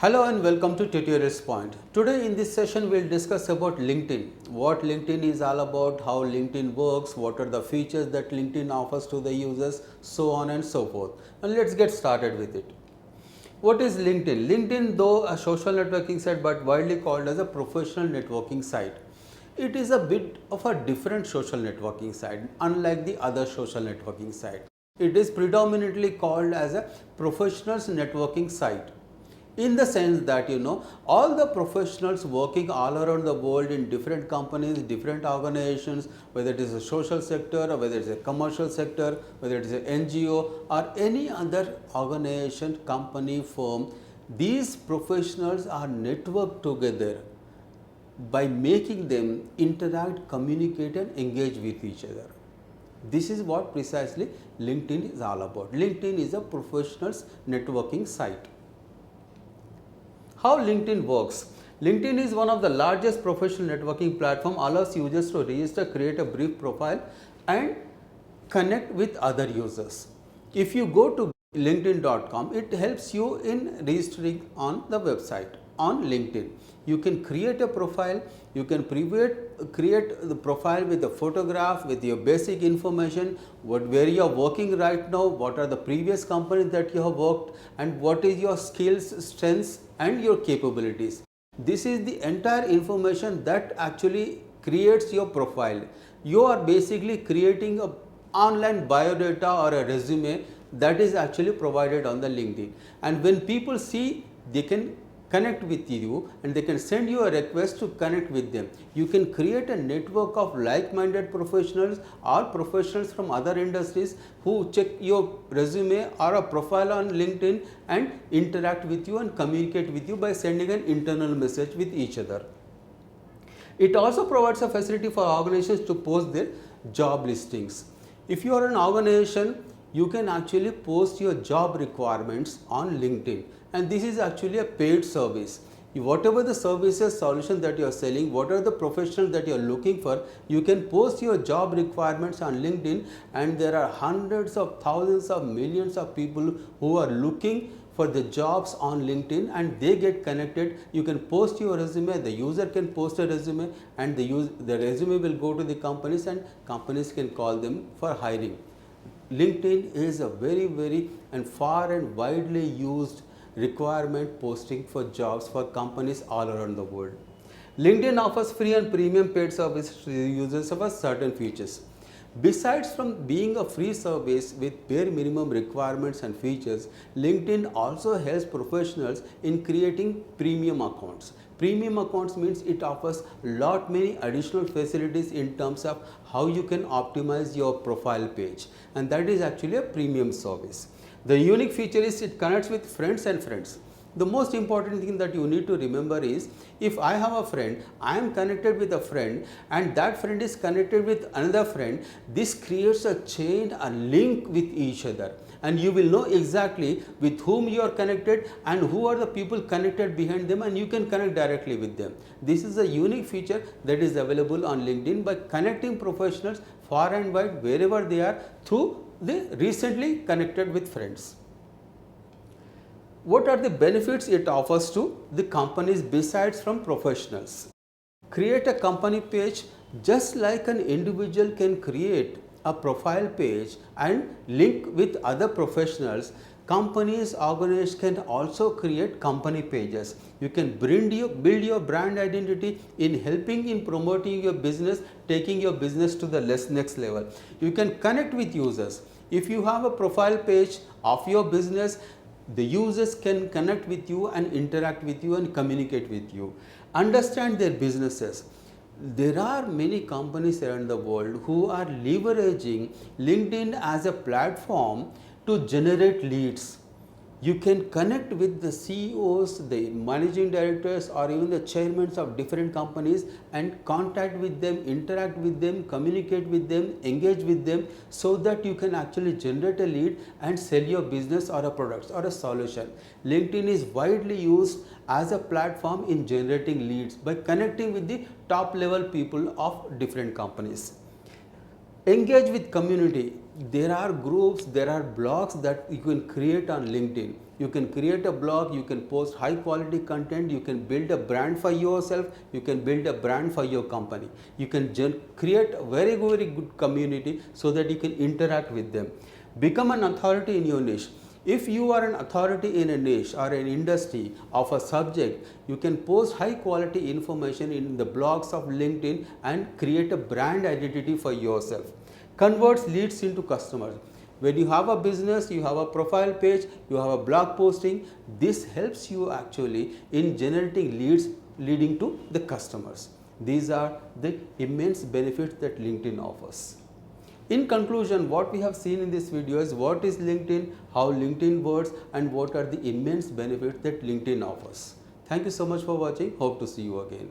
Hello and welcome to Tutorials Point. Today in this session we will discuss about LinkedIn, what LinkedIn is all about, how LinkedIn works, what are the features that LinkedIn offers to the users, so on and so forth. And let's get started with it. What is LinkedIn? LinkedIn, though a social networking site but widely called as a professional networking site, it is a bit of a different social networking site unlike the other social networking site. It is predominantly called as a professionals networking site, in the sense that all the professionals working all around the world in different companies, different organizations, whether it is a social sector or whether it is a commercial sector, whether it is an NGO or any other organization, company, firm, these professionals are networked together by making them interact, communicate and engage with each other. This is what precisely LinkedIn is all about. LinkedIn is a professionals networking site. How LinkedIn works? LinkedIn is one of the largest professional networking platform, allows users to register, create a brief profile and connect with other users. If you go to linkedin.com, it helps you in registering on the website on LinkedIn. You can create a profile, you can create the profile with a photograph, with your basic information, where you are working right now, what are the previous companies that you have worked and what is your skills, strengths and your capabilities. This is the entire information that actually creates your profile. You are basically creating a online biodata or a resume that is actually provided on the LinkedIn, and when people see, they can connect with you and they can send you a request to connect with them. You can create a network of like-minded professionals or professionals from other industries who check your resume or a profile on LinkedIn and interact with you and communicate with you by sending an internal message with each other. It also provides a facility for organizations to post their job listings. If you are an organization, you can actually post your job requirements on LinkedIn, and this is actually a paid service. Whatever the services solution that you are selling, what are the professionals that you are looking for, you can post your job requirements on LinkedIn, and there are hundreds of thousands of millions of people who are looking for the jobs on LinkedIn and they get connected. You can post your resume, the user can post a resume and the resume will go to the companies and companies can call them for hiring. LinkedIn is a very and far and widely used requirement posting for jobs for companies all around the world. LinkedIn offers free and premium paid services to users of certain features. Besides from being a free service with bare minimum requirements and features, LinkedIn also helps professionals in creating premium accounts. Premium accounts means it offers lot many additional facilities in terms of how you can optimize your profile page, and that is actually a premium service. The unique feature is it connects with friends and friends. The most important thing that you need to remember is, if I have a friend, I am connected with a friend and that friend is connected with another friend, this creates a chain, a link with each other, and you will know exactly with whom you are connected and who are the people connected behind them, and you can connect directly with them. This is a unique feature that is available on LinkedIn by connecting professionals far and wide wherever they are through the recently connected with friends. What are the benefits it offers to the companies besides from professionals? Create a company page just like an individual can create a profile page and link with other professionals. Companies, organizations can also create company pages. You can build your brand identity in helping in promoting your business, taking your business to the next level. You can connect with users. If you have a profile page of your business, the users can connect with you and interact with you and communicate with you, understand their businesses. There are many companies around the world who are leveraging LinkedIn as a platform to generate leads. You can connect with the CEOs, the managing directors or even the chairmen of different companies and contact with them, interact with them, communicate with them, engage with them, so that you can actually generate a lead and sell your business or a product or a solution. LinkedIn is widely used as a platform in generating leads by connecting with the top level people of different companies. Engage with community. There are groups, there are blogs that you can create on LinkedIn. You can create a blog, you can post high quality content, you can build a brand for yourself, you can build a brand for your company. You can create a very good community so that you can interact with them. Become an authority in your niche. If you are an authority in a niche or an industry of a subject, you can post high quality information in the blogs of LinkedIn and create a brand identity for yourself. Converts leads into customers. When you have a business, you have a profile page, you have a blog posting, this helps you actually in generating leads leading to the customers. These are the immense benefits that LinkedIn offers. In conclusion, what we have seen in this video is what is LinkedIn, how LinkedIn works, and what are the immense benefits that LinkedIn offers. Thank you so much for watching. Hope to see you again.